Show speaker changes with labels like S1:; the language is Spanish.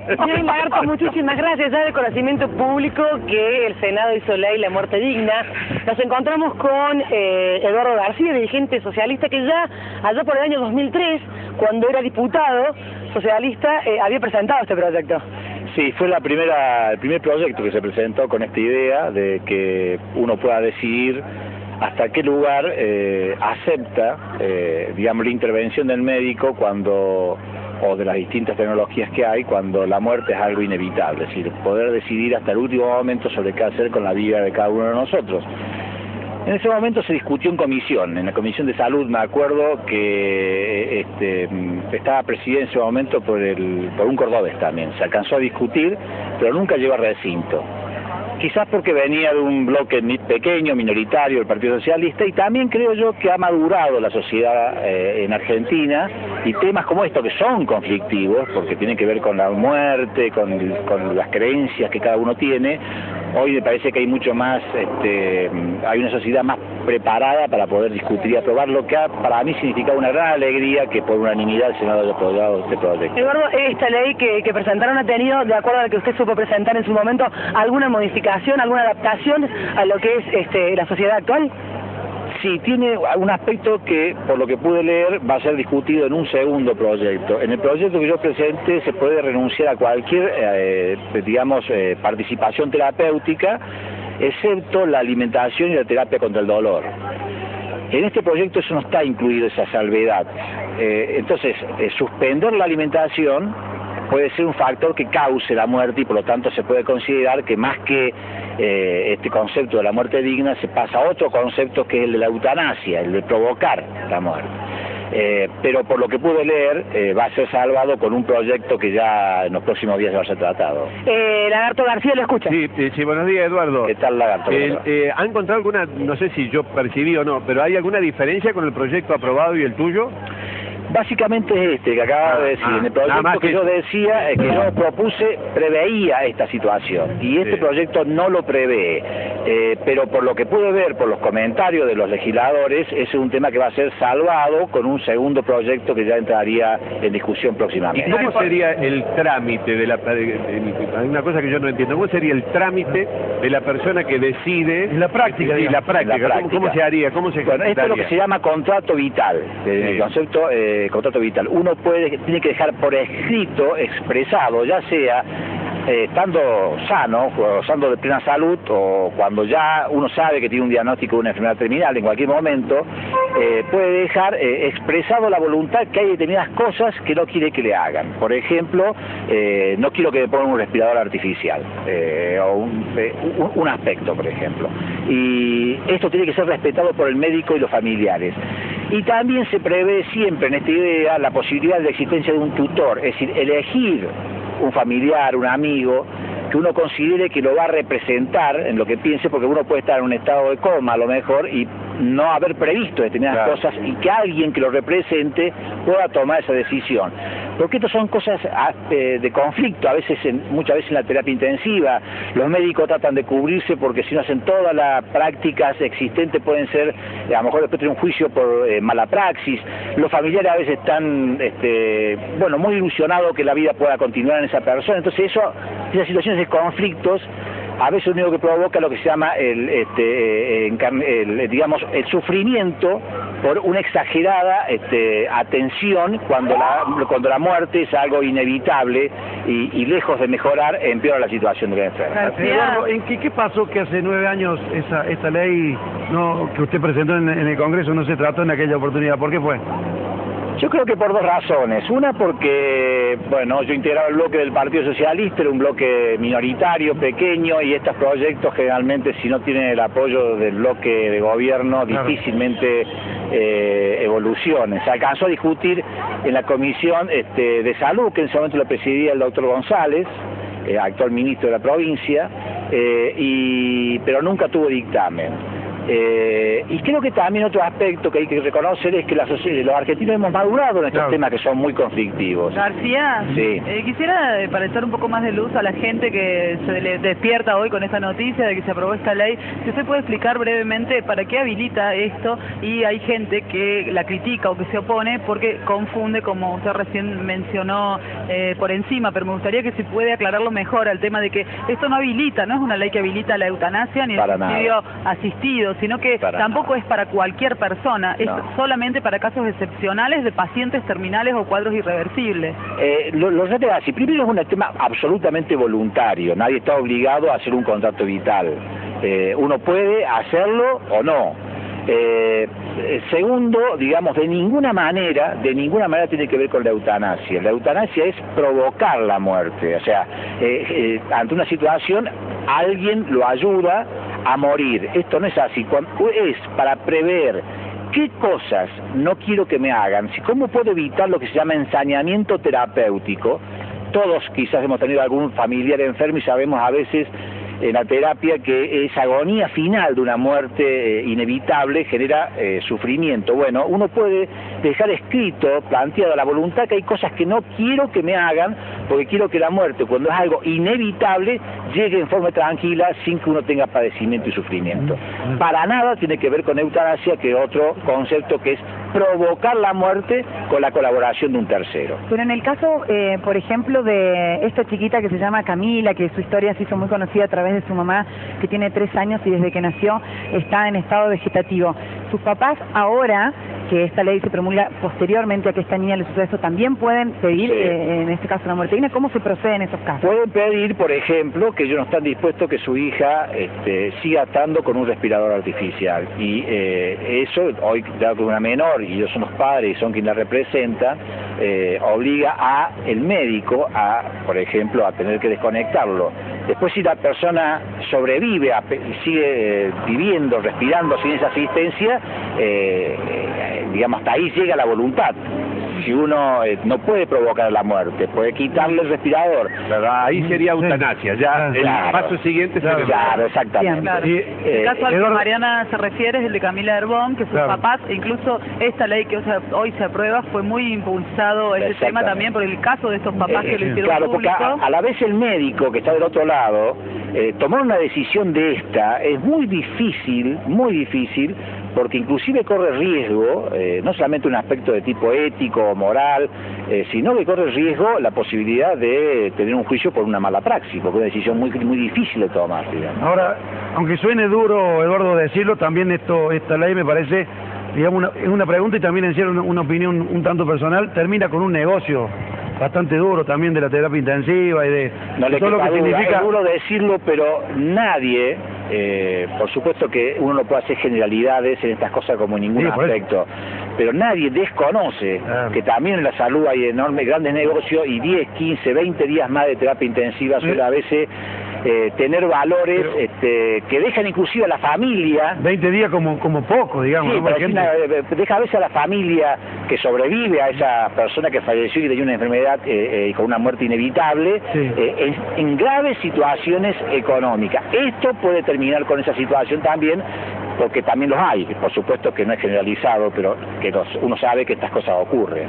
S1: Señor Lagarto, muchísimas gracias. Ya de conocimiento público que el Senado hizo ley la muerte digna. Nos encontramos con Eduardo García, dirigente socialista, que ya allá por el año 2003, cuando era diputado socialista, había presentado este proyecto.
S2: Sí, fue el primer proyecto que se presentó con esta idea de que uno pueda decidir hasta qué lugar acepta, digamos, la intervención del médico o de las distintas tecnologías que hay, cuando la muerte es algo inevitable, es decir, poder decidir hasta el último momento sobre qué hacer con la vida de cada uno de nosotros. En ese momento se discutió en comisión, en la Comisión de Salud, me acuerdo que estaba presidida en ese momento por un cordobés también. Se alcanzó a discutir, pero nunca llegó a recinto. Quizás porque venía de un bloque pequeño, minoritario, el Partido Socialista, y también creo yo que ha madurado la sociedad en Argentina, y temas como estos, que son conflictivos, porque tienen que ver con la muerte, con las creencias que cada uno tiene. Hoy me parece que hay mucho más, hay una sociedad más preparada para poder discutir y aprobar, lo que para mí significado una gran alegría que por unanimidad el Senado haya aprobado este proyecto.
S1: Eduardo, esta ley que presentaron ha tenido, de acuerdo a lo que usted supo presentar en su momento, ¿alguna modificación, alguna adaptación a lo que es la sociedad actual?
S2: Sí, tiene un aspecto que, por lo que pude leer, va a ser discutido en un segundo proyecto. En el proyecto que yo presenté se puede renunciar a cualquier, participación terapéutica, excepto la alimentación y la terapia contra el dolor. En este proyecto eso no está incluido, esa salvedad. Entonces, suspender la alimentación puede ser un factor que cause la muerte, y por lo tanto se puede considerar que más que este concepto de la muerte digna, se pasa a otro concepto, que es el de la eutanasia, el de provocar la muerte. Pero por lo que pude leer, va a ser salvado con un proyecto que ya en los próximos días va a ser tratado.
S1: Lagarto García, ¿lo escucha?
S3: Sí, buenos días, Eduardo.
S2: ¿Qué tal, Lagarto?
S3: ¿Ha encontrado alguna, no sé si yo percibí o no, pero hay alguna diferencia con el proyecto aprobado y el tuyo?
S2: Básicamente es que acababa de decir. En el proyecto que yo decía, que yo propuse, preveía esta situación, y este proyecto no lo prevé, pero por lo que pude ver, por los comentarios de los legisladores, ese es un tema que va a ser salvado con un segundo proyecto que ya entraría en discusión próximamente.
S3: ¿Y cómo sería el trámite de hay una cosa que yo no entiendo, ¿cómo sería el trámite de la persona que decide?
S4: En la práctica,
S3: la práctica. ¿Cómo se haría? ¿Cómo se
S2: Bueno, esto es lo que se llama contrato vital, el concepto contrato vital. Uno tiene que dejar por escrito, expresado, ya sea estando sano, gozando de plena salud, o cuando ya uno sabe que tiene un diagnóstico de una enfermedad terminal, en cualquier momento, puede dejar expresado la voluntad que hay determinadas cosas que no quiere que le hagan. Por ejemplo, no quiero que me pongan un respirador artificial, o un aspecto, por ejemplo. Y esto tiene que ser respetado por el médico y los familiares. Y también se prevé siempre en esta idea la posibilidad de la existencia de un tutor, es decir, elegir un familiar, un amigo, que uno considere que lo va a representar en lo que piense, porque uno puede estar en un estado de coma a lo mejor y no haber previsto determinadas cosas, y que alguien que lo represente pueda tomar esa decisión. Porque estas son cosas de conflicto, muchas veces en la terapia intensiva. Los médicos tratan de cubrirse porque si no hacen todas las prácticas existentes pueden ser, a lo mejor después de un juicio por mala praxis. Los familiares a veces están, muy ilusionados que la vida pueda continuar en esa persona. Entonces esas situaciones de conflictos a veces lo único que provoca lo que se llama el sufrimiento por una exagerada atención cuando la muerte es algo inevitable y lejos de mejorar empeora la situación de la enferma.
S4: Eduardo, ¿qué pasó que hace 9 años esta ley que usted presentó en el Congreso no se trató en aquella oportunidad? ¿Por qué fue?
S2: Yo creo que por dos razones. Una, porque, yo integraba el bloque del Partido Socialista, era un bloque minoritario, pequeño, y estos proyectos generalmente, si no tienen el apoyo del bloque de gobierno, difícilmente evolucionan. Se alcanzó a discutir en la Comisión de Salud, que en ese momento lo presidía el doctor González, actual ministro de la provincia, pero nunca tuvo dictamen. Y creo que también otro aspecto que hay que reconocer es que los argentinos hemos madurado en estos temas que son muy conflictivos.
S5: García,
S2: sí.
S5: Quisiera para echar un poco más de luz a la gente que se le despierta hoy con esta noticia de que se aprobó esta ley, si usted puede explicar brevemente para qué habilita esto, y hay gente que la critica o que se opone porque confunde, como usted recién mencionó por encima, pero me gustaría que se puede aclararlo mejor al tema de que esto no habilita, no es una ley que habilita la eutanasia ni el suicidio asistido, sino que tampoco es para cualquier persona, es solamente para casos excepcionales de pacientes terminales o cuadros irreversibles.
S2: Los es así. Primero es un tema absolutamente voluntario, nadie está obligado a hacer un contrato vital. Uno puede hacerlo o no. Segundo, digamos, de ninguna manera tiene que ver con la eutanasia. La eutanasia es provocar la muerte, o sea, ante una situación alguien lo ayuda a morir. Esto no es así, es para prever qué cosas no quiero que me hagan, cómo puedo evitar lo que se llama ensañamiento terapéutico. Todos quizás hemos tenido algún familiar enfermo y sabemos a veces en la terapia que esa agonía final de una muerte inevitable genera sufrimiento. Bueno, uno puede dejar escrito, planteado la voluntad, que hay cosas que no quiero que me hagan, porque quiero que la muerte, cuando es algo inevitable, llegue en forma tranquila, sin que uno tenga padecimiento y sufrimiento. Para nada tiene que ver con eutanasia, que es otro concepto que es provocar la muerte con la colaboración de un tercero.
S6: Pero en el caso, por ejemplo, de esta chiquita que se llama Camila, que su historia se hizo muy conocida a través de su mamá, que tiene 3 años y desde que nació está en estado vegetativo. Sus papás ahora, que esta ley se promulga posteriormente a que esta niña le suceda eso, también pueden pedir, en este caso, la muerte digna. ¿Cómo se procede en esos casos?
S2: Pueden pedir, por ejemplo, que ellos no están dispuestos que su hija siga atando con un respirador artificial. Y eso, hoy, dado que una menor y ellos son los padres y son quienes la representan, obliga a el médico a, por ejemplo, a tener que desconectarlo. Después, si la persona sobrevive, sigue viviendo, respirando sin esa asistencia, digamos, hasta ahí llega la voluntad. Si uno no puede provocar la muerte, puede quitarle el respirador.
S3: Pero ahí sería eutanasia, ya el paso siguiente sería...
S2: Claro, exactamente.
S5: Claro. El caso al que Mariana se refiere es el de Camila Herbón, que sus papás, incluso esta ley que hoy se aprueba, fue muy impulsado este tema también por el caso de estos papás que lo hicieron público.
S2: Porque a la vez el médico que está del otro lado, tomar una decisión de esta es muy difícil, porque inclusive corre riesgo, no solamente un aspecto de tipo ético o moral, sino que corre riesgo la posibilidad de tener un juicio por una mala praxis, porque es una decisión muy difícil de tomar, digamos.
S4: Ahora, aunque suene duro, Eduardo, decirlo, también esta ley me parece, digamos, una pregunta y también en serio una opinión un tanto personal, termina con un negocio bastante duro también de la terapia intensiva y de todo lo que significa.
S2: Es duro decirlo, pero nadie, por supuesto que uno no puede hacer generalidades en estas cosas como en ningún aspecto, pero nadie desconoce que también en la salud hay grandes negocios, y 10, 15, 20 días más de terapia intensiva suele a veces tener valores que dejan inclusive a la familia.
S4: 20 días como poco, digamos.
S2: Sí, pero deja a veces a la familia que sobrevive a esa persona que falleció y tenía una enfermedad con una muerte inevitable, en graves situaciones económicas. Esto puede terminar con esa situación también, porque también los hay. Por supuesto que no es generalizado, pero que uno sabe que estas cosas ocurren.